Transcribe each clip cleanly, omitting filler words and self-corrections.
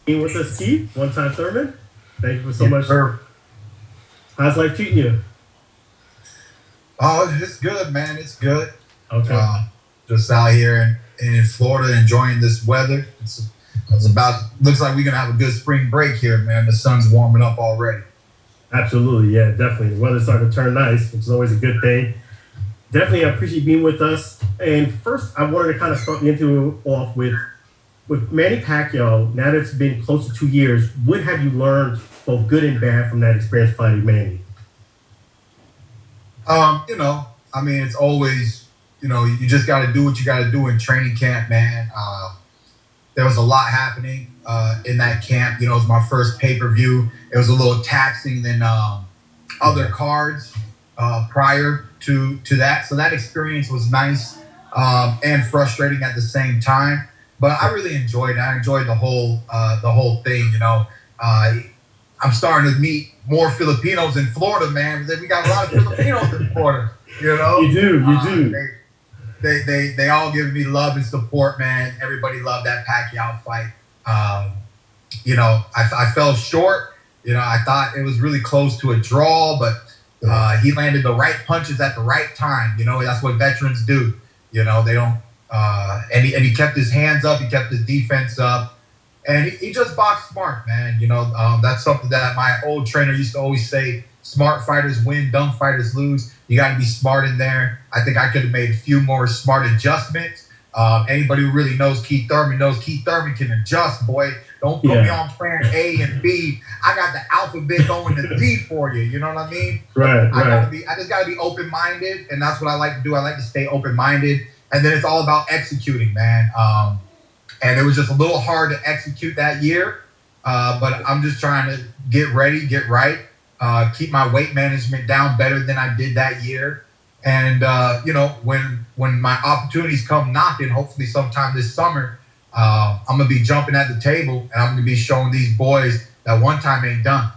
Being with us, Keith, one-time Thurman. Thank you for so Yes, much. sir. How's life treating you? Oh, it's good, man. It's good. Okay. Uh, just out here in Florida, enjoying this weather. Looks like we're gonna have a good spring break here, man. The sun's warming up already. Absolutely. Yeah, definitely. The weather's starting to turn nice, which is always a good thing. Definitely, I appreciate being with us. And first, I wanted to kind of start the interview off with Manny Pacquiao. Now that it's been close to 2 years, what have you learned, both good and bad, from that experience fighting Manny? I mean, it's always, you just got to do what you got to do in training camp, man. There was a lot happening in that camp. It was my first pay-per-view. It was a little taxing than other cards prior to that. So that experience was nice and frustrating at the same time. But I really enjoyed it. I enjoyed the whole thing. I'm starting to meet more Filipinos in Florida, man. We got a lot of Filipinos in Florida. You do. You do. They all give me love and support, man. Everybody loved that Pacquiao fight. I fell short. I thought it was really close to a draw, but he landed the right punches at the right time. That's what veterans do. They don't. And he kept his hands up. He kept his defense up. And he just boxed smart, man. That's something that my old trainer used to always say: smart fighters win, dumb fighters lose. You got to be smart in there. I think I could have made a few more smart adjustments. Anybody who really knows Keith Thurman knows Keith Thurman can adjust, boy. Don't put me on plan A and B. I got the alphabet going to Z for you. You know what I mean? Right. I just gotta be open-minded, and that's what I like to do. I like to stay open-minded, and then it's all about executing, man. And it was just a little hard to execute that year, but I'm just trying to get ready, get right, keep my weight management down better than I did that year. And when my opportunities come knocking, hopefully sometime this summer, I'm gonna be jumping at the table, and I'm gonna be showing these boys that one time ain't done.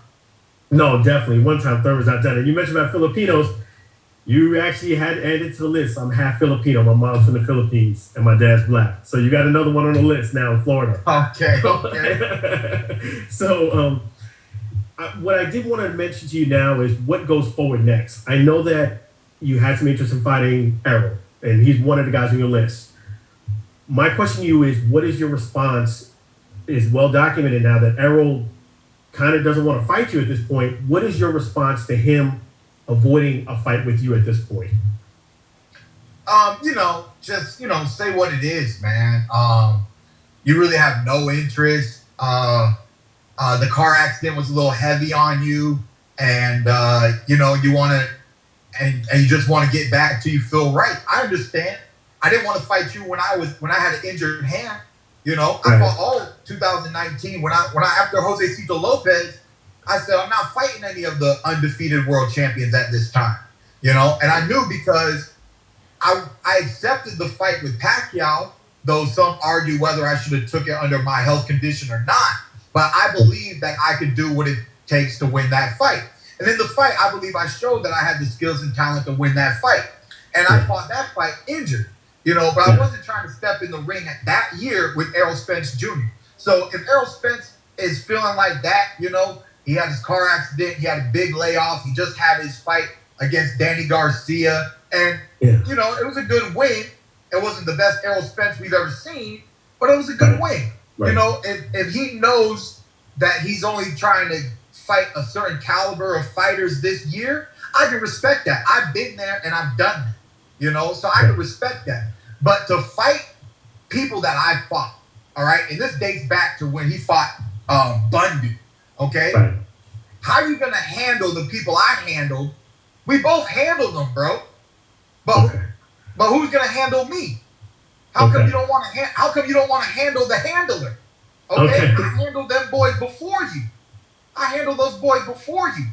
No, definitely. One-time Thurman's not done. And you mentioned about Filipinos. You actually had added to the list. I'm half Filipino. My mom's from the Philippines, and my dad's black. So you got another one on the list now in Florida. Okay. So, what I did want to mention to you now is what goes forward next. I know that you had some interest in fighting Errol, and he's one of the guys on your list. My question to you is, what is your response? Is well documented now that Errol kind of doesn't want to fight you at this point. What is your response to him avoiding a fight with you at this point? Just say what it is, man. You really have no interest. The car accident was a little heavy on you, and you want to, and you just want to get back till you feel right. I understand. I didn't want to fight you when I had an injured hand. I fought all 2019 when I after Jose Cito Lopez. I said, I'm not fighting any of the undefeated world champions at this time, and I knew because I accepted the fight with Pacquiao, though some argue whether I should have took it under my health condition or not. But I believe that I could do what it takes to win that fight. And in the fight, I believe I showed that I had the skills and talent to win that fight. And I fought that fight injured, but I wasn't trying to step in the ring at that year with Errol Spence Jr. So if Errol Spence is feeling like that, he had his car accident. He had a big layoff. He just had his fight against Danny Garcia. And, it was a good win. It wasn't the best Errol Spence we've ever seen, but it was a good win. Right. If he knows that he's only trying to fight a certain caliber of fighters this year, I can respect that. I've been there and I've done that, so I can respect that. But to fight people that I fought, all right, and this dates back to when he fought Bundy. Okay? Right. How are you going to handle the people I handled? We both handled them, bro. But who's going to handle me? How come you don't want to how come you don't want to handle the handler? Okay? I handled them boys before you. I handled those boys before you.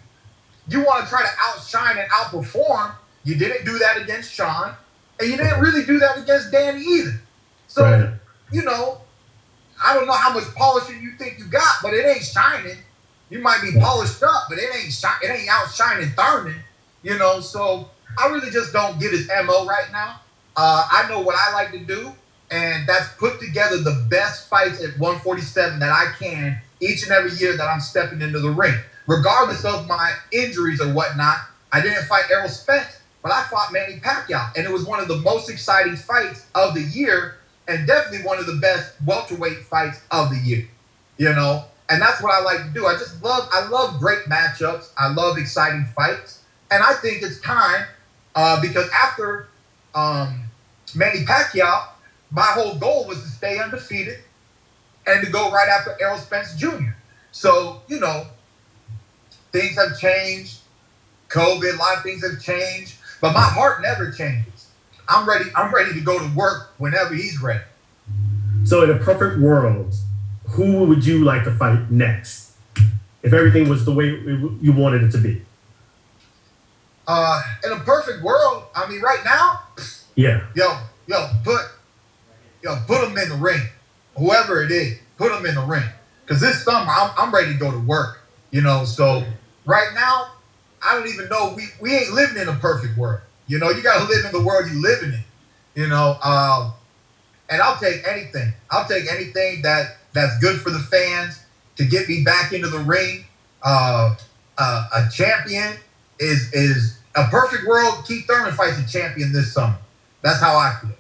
You want to try to outshine and outperform. You didn't do that against Sean, and you didn't really do that against Danny either. So, I don't know how much polishing you think you got, but it ain't shining. You might be polished up, but it ain't outshining Thurman, So I really just don't get his MO right now. I know what I like to do, and that's put together the best fights at 147 that I can each and every year that I'm stepping into the ring. Regardless of my injuries or whatnot, I didn't fight Errol Spence, but I fought Manny Pacquiao. And it was one of the most exciting fights of the year and definitely one of the best welterweight fights of the year, you know? And that's what I like to do. I love great matchups. I love exciting fights. And I think it's time because after Manny Pacquiao, my whole goal was to stay undefeated and to go right after Errol Spence Jr. So, you know, things have changed. COVID, a lot of things have changed. But my heart never changes. I'm ready to go to work whenever he's ready. So in a perfect world, who would you like to fight next? If everything was the way you wanted it to be. In a perfect world, I mean, right now, yeah, put him in the ring. Whoever it is, put him in the ring. Because this summer, I'm ready to go to work. You know, so right now, I don't even know. We ain't living in a perfect world. You know, you got to live in the world you're living in. You know, and I'll take anything. I'll take anything that's good for the fans to get me back into the ring. A champion is a perfect world. Keith Thurman fights a champion this summer. That's how I feel.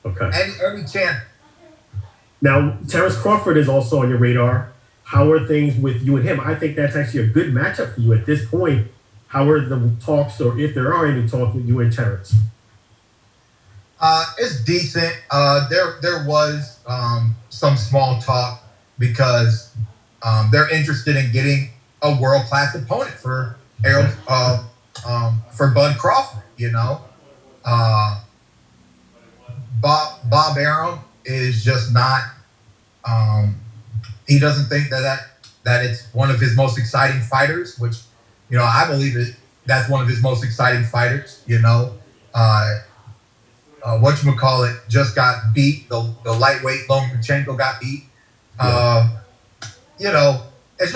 Okay. Any champion. Now, Terrence Crawford is also on your radar. How are things with you and him? I think that's actually a good matchup for you at this point. How are the talks, or if there are any talks with you and Terrence? It's decent. There was some small talk because they're interested in getting a world-class opponent for for Bud Crawford. You know, Bob Arum is just not. He doesn't think that it's one of his most exciting fighters, which, you know, I believe that's one of his most exciting fighters. You know, whatchamacallit just got beat. The lightweight Lomachenko got beat. You know, it's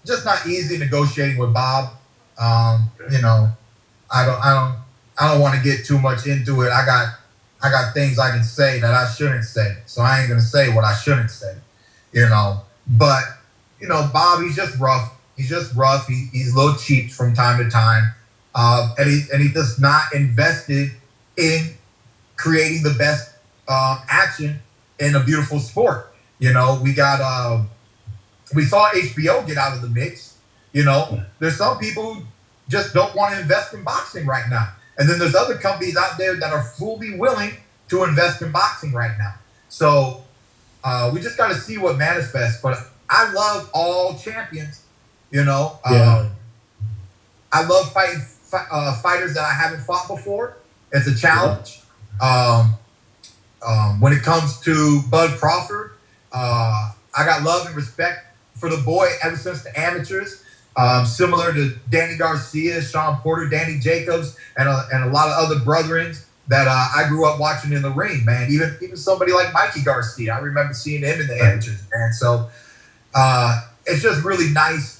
just not easy negotiating with Bob. You know, I don't want to get too much into it. I got things I can say that I shouldn't say, so I ain't gonna say what I shouldn't say. You know, but you know, Bob, he's just rough. He's just rough. He's a little cheap from time to time, and he just not invested in creating the best action in a beautiful sport. You know, we saw HBO get out of the mix. You know, there's some people who just don't want to invest in boxing right now. And then there's other companies out there that are fully willing to invest in boxing right now. So we just got to see what manifests. But I love all champions. You know, I love fighting fighters that I haven't fought before. It's a challenge. When it comes to Bud Crawford, I got love and respect for the boy ever since the amateurs. Similar to Danny Garcia, Sean Porter, Danny Jacobs, and a lot of other brethren that I grew up watching in the ring, man. Even somebody like Mikey Garcia, I remember seeing him in the amateurs, man. So it's just really nice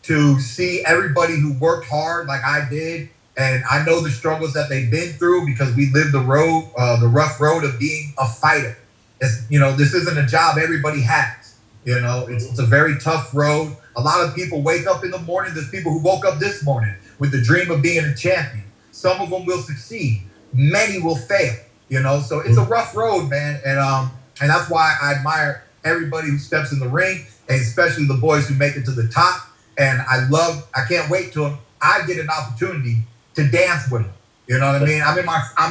to see everybody who worked hard like I did, and I know the struggles that they've been through because we lived the rough road of being a fighter. You know, this isn't a job everybody has. You know, it's a very tough road. A lot of people wake up in the morning. There's people who woke up this morning with the dream of being a champion. Some of them will succeed. Many will fail, you know. So it's a rough road, man. And that's why I admire everybody who steps in the ring, and especially the boys who make it to the top. And I can't wait till I get an opportunity to dance with them. You know what I mean? I'm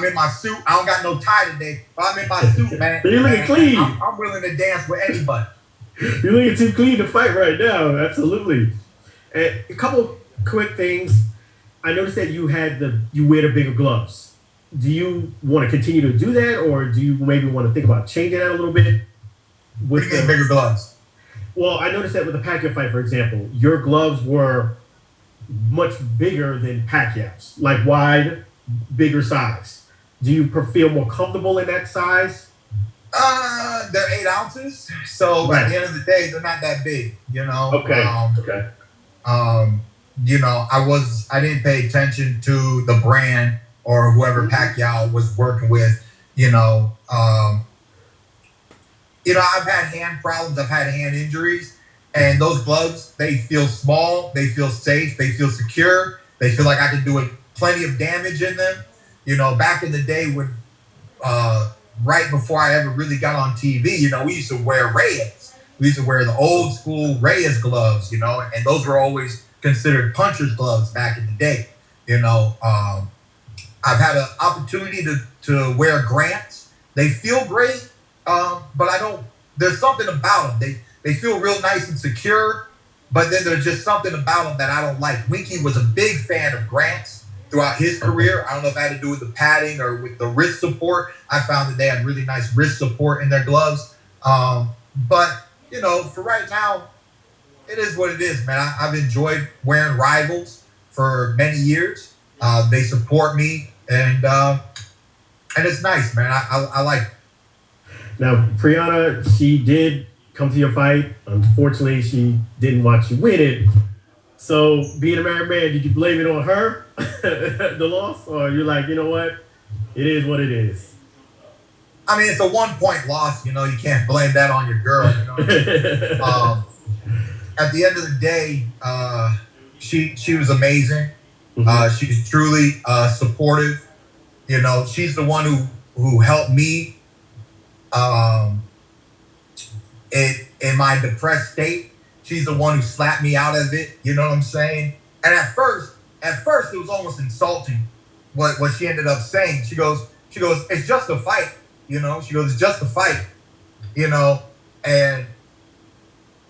in my suit. I don't got no tie today, but I'm in my suit, man. You're looking clean. I'm willing to dance with anybody. You're looking too clean to fight right now. Absolutely. And a couple quick things. I noticed that you wear the bigger gloves. Do you want to continue to do that, or do you maybe want to think about changing that a little bit? What do you mean bigger gloves? Well, I noticed that with the Pacquiao fight, for example, your gloves were much bigger than Pacquiao's, like wide, bigger size. Do you feel more comfortable in that size? They're 8 ounces, so at the end of the day, they're not that big, you know. Okay. You know, I didn't pay attention to the brand or whoever Pacquiao was working with, you know. I've had hand problems, I've had hand injuries, And those gloves, they feel small, they feel safe, they feel secure, they feel like I can do plenty of damage in them. Back in the day when uh, right before I ever really got on TV, we used to wear Reyes. We used to wear the old school Reyes gloves, and those were always considered puncher's gloves back in the day. I've had an opportunity to wear Grants. They feel great, but I don't. There's something about them. They feel real nice and secure, but then there's just something about them that I don't like. Winky was a big fan of Grants throughout his career. I don't know if that had to do with the padding or with the wrist support. I found that they had really nice wrist support in their gloves. But for right now, it is what it is, man. I've enjoyed wearing Rivals for many years. They support me, and it's nice, man. I like it. Now, Priyana, she did come to your fight. Unfortunately, she didn't watch you win it. So, being a married man, did you blame it on her, the loss? Or you're like, you know what? It is what it is. I mean, it's a 1-point loss. You can't blame that on your girl. At the end of the day, she was amazing. She's truly supportive. She's the one who helped me in my depressed state. She's the one who slapped me out of it. You know what I'm saying? And at first it was almost insulting what she ended up saying. She goes, it's just a fight. She goes, it's just a fight. And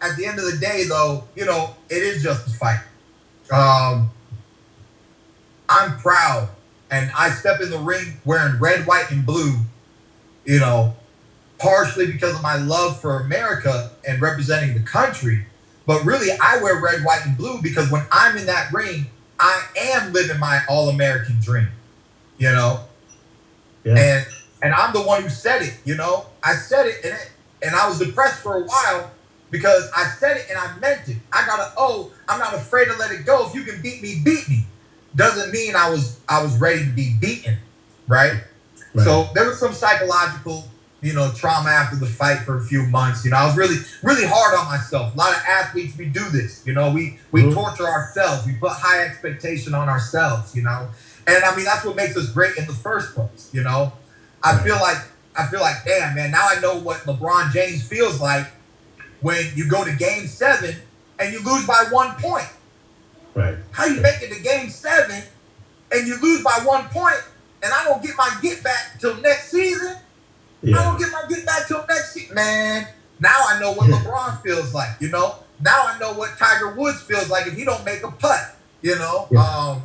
at the end of the day, though, it is just a fight. I'm proud, and I step in the ring wearing red, white, and blue, partially because of my love for America and representing the country. But really, I wear red, white, and blue because when I'm in that ring, I am living my all-American dream, Yeah. And I'm the one who said it, I said it, and I was depressed for a while because I said it and I meant it. I'm not afraid to let it go. If you can beat me, beat me. Doesn't mean I was ready to be beaten, right? So there was some psychological, trauma after the fight for a few months. I was really, really hard on myself. A lot of athletes, we do this. We torture ourselves. We put high expectation on ourselves. And I mean that's what makes us great in the first place. I feel like, damn, man. Now I know what LeBron James feels like when you go to Game 7 and you lose by 1 point. Right. How you make it to Game 7 and you lose by 1 point, and I don't get my get back till next season? Yeah. I don't get my get back till next season. Man, now I know what LeBron feels like, Now I know what Tiger Woods feels like if he don't make a putt, Yeah.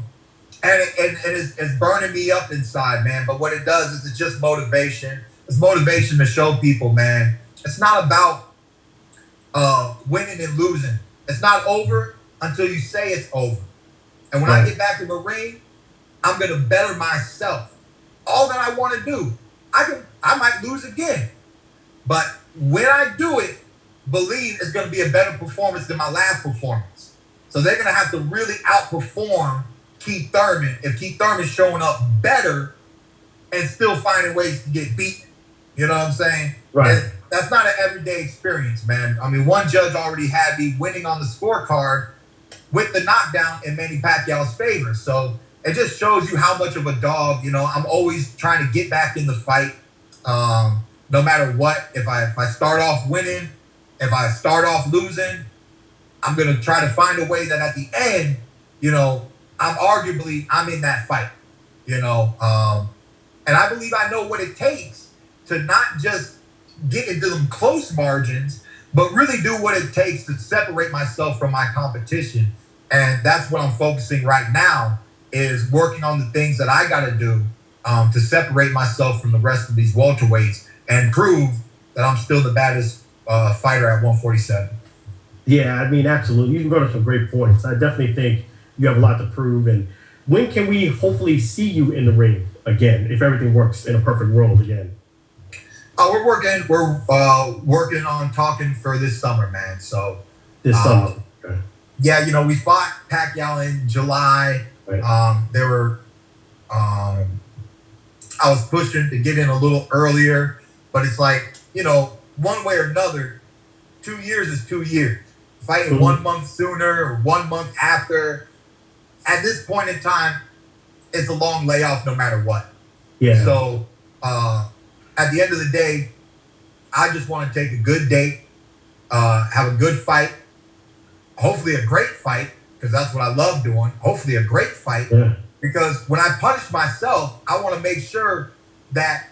And it's burning me up inside, man. But what it does is it's just motivation. It's motivation to show people, man. It's not about winning and losing. It's not over until you say it's over. And when I get back in the ring, I'm going to better myself. All that I want to do. I might lose again. But when I do it, believe it's going to be a better performance than my last performance. So they're going to have to really outperform Keith Thurman if Keith Thurman's showing up better and still finding ways to get beaten. You know what I'm saying? Right. And that's not an everyday experience, man. I mean, one judge already had me winning on the scorecard with the knockdown in Manny Pacquiao's favor. So it just shows you how much of a dog, I'm always trying to get back in the fight. No matter what, if I start off winning, if I start off losing, I'm going to try to find a way that at the end, I'm in that fight, and I believe I know what it takes to not just get into them close margins, but really do what it takes to separate myself from my competition. And that's what I'm focusing right now, is working on the things that I got to do to separate myself from the rest of these welterweights and prove that I'm still the baddest fighter at 147. Yeah, I mean, absolutely. You brought up some great points. I definitely think you have a lot to prove. And when can we hopefully see you in the ring again, if everything works in a perfect world again? We're working on talking for this summer, man. So this summer. Okay. Yeah, we fought Pacquiao in July. Right. I was pushing to get in a little earlier, but it's like, one way or another, 2 years is 2 years. fighting 1 month sooner or 1 month after. At this point in time, it's a long layoff no matter what. Yeah. So at the end of the day, I just want to take a good date, have a good fight, hopefully a great fight, because that's what I love doing. Hopefully a great fight, because when I punish myself, I want to make sure that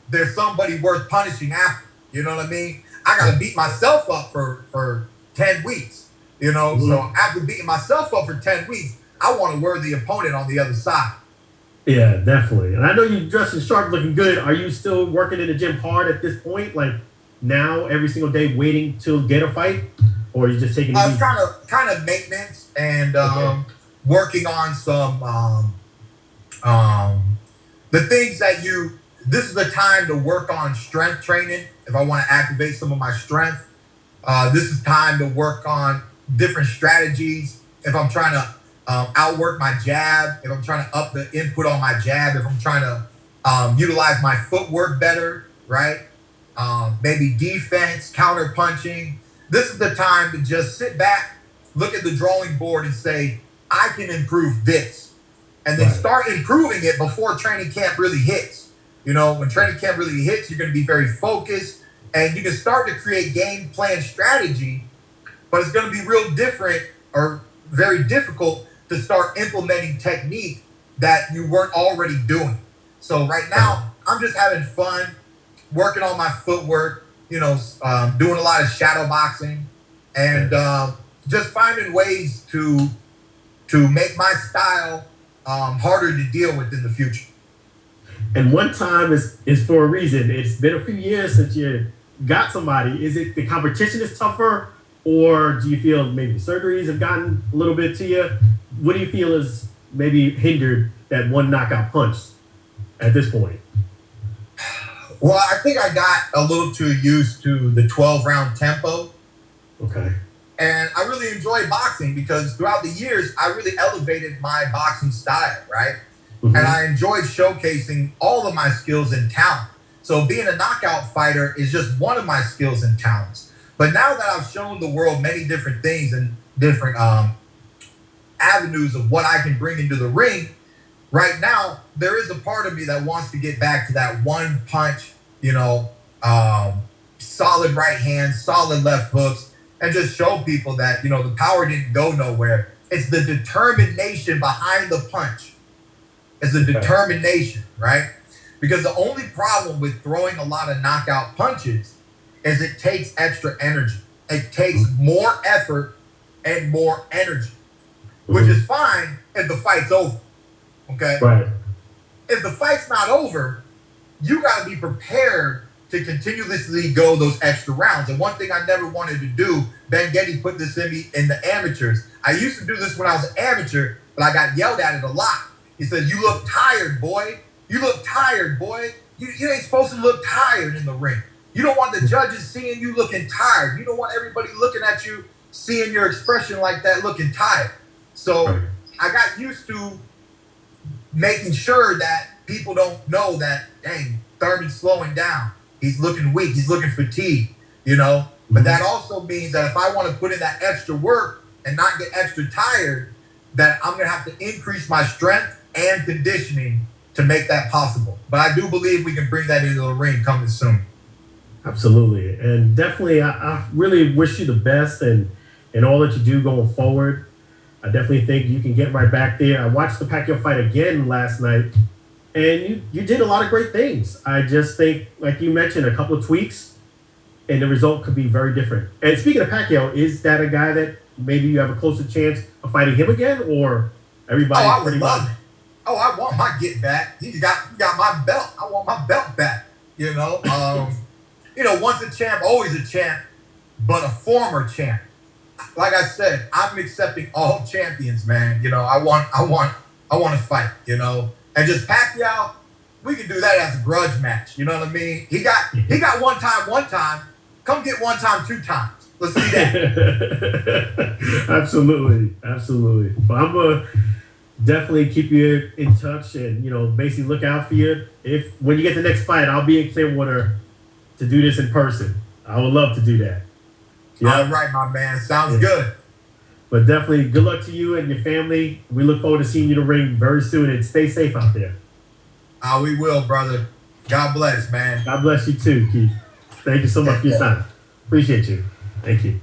there's somebody worth punishing after. You know what I mean? I got to beat myself up for 10 weeks, you know? So after beating myself up for 10 weeks, I want a worthy opponent on the other side. Yeah, definitely. And I know you're dressing sharp, looking good. Are you still working in the gym hard at this point? Like now, every single day, waiting to get a fight? Or are you just taking it easy? Kind of maintenance and working on some the things that this is the time to work on strength training. If I want to activate some of my strength, this is time to work on different strategies. If I'm trying to outwork my jab, if I'm trying to up the input on my jab, if I'm trying to utilize my footwork better, right? Maybe defense, counter punching. This is the time to just sit back, look at the drawing board and say, I can improve this. And then start improving it before training camp really hits. You know, when training camp really hits, you're going to be very focused and you can start to create game plan strategy, but it's going to be real different or very difficult to start implementing technique that you weren't already doing. So right now, I'm just having fun, working on my footwork, you know, doing a lot of shadow boxing and just finding ways to make my style harder to deal with in the future. And one time is for a reason. It's been a few years since you got somebody. Is it the competition is tougher, or do you feel maybe the surgeries have gotten a little bit to you? What do you feel is maybe hindered that one knockout punch at this point? Well, I think I got a little too used to the 12-round tempo. Okay. And I really enjoy boxing because throughout the years, I really elevated my boxing style, right? Mm-hmm. And I enjoyed showcasing all of my skills and talent. So being a knockout fighter is just one of my skills and talents. But now that I've shown the world many different things and different avenues of what I can bring into the ring, right now, there is a part of me that wants to get back to that one punch, you know, solid right hand, solid left hooks, and just show people that, you know, the power didn't go nowhere. It's the determination behind the punch. It's the determination, right? Because the only problem with throwing a lot of knockout punches is it takes extra energy. It takes more effort and more energy, which is fine if the fight's over, okay? Right. If the fight's not over, you got to be prepared to continuously go those extra rounds. And one thing I never wanted to do, Ben Getty put this in me in the amateurs. I used to do this when I was an amateur, but I got yelled at it a lot. He said, you look tired, boy. You look tired, boy. You ain't supposed to look tired in the ring. You don't want the judges seeing you looking tired. You don't want everybody looking at you, seeing your expression like that, looking tired. So I got used to making sure that people don't know that, dang, Thurman's slowing down. He's looking weak. He's looking fatigued, you know. But that also means that if I want to put in that extra work and not get extra tired, that I'm going to have to increase my strength and conditioning to make that possible. But I do believe we can bring that into the ring coming soon. Absolutely. And definitely, I really wish you the best and all that you do going forward. I definitely think you can get right back there. I watched the Pacquiao fight again last night, and you did a lot of great things. I just think, like you mentioned, a couple of tweaks, and the result could be very different. And speaking of Pacquiao, is that a guy that maybe you have a closer chance of fighting him again, or everybody? Oh, I would love it. Oh, I want my get back. He got my belt. I want my belt back. You know, you know, once a champ, always a champ, but a former champ. Like I said, I'm accepting all champions, man. You know, I want to fight. You know, and just Pacquiao, we can do that as a grudge match. You know what I mean? He got one time. Come get one time, 2 times. Let's see that. Absolutely. But I'm gonna definitely keep you in touch and, you know, basically look out for you. If when you get the next fight, I'll be in Clearwater to do this in person. I would love to do that. Yeah. All right, my man. Sounds good. But definitely good luck to you and your family. We look forward to seeing you in the ring very soon, and stay safe out there. We will, brother. God bless, man. God bless you too, Keith. Thank you so much for your time. Appreciate you. Thank you.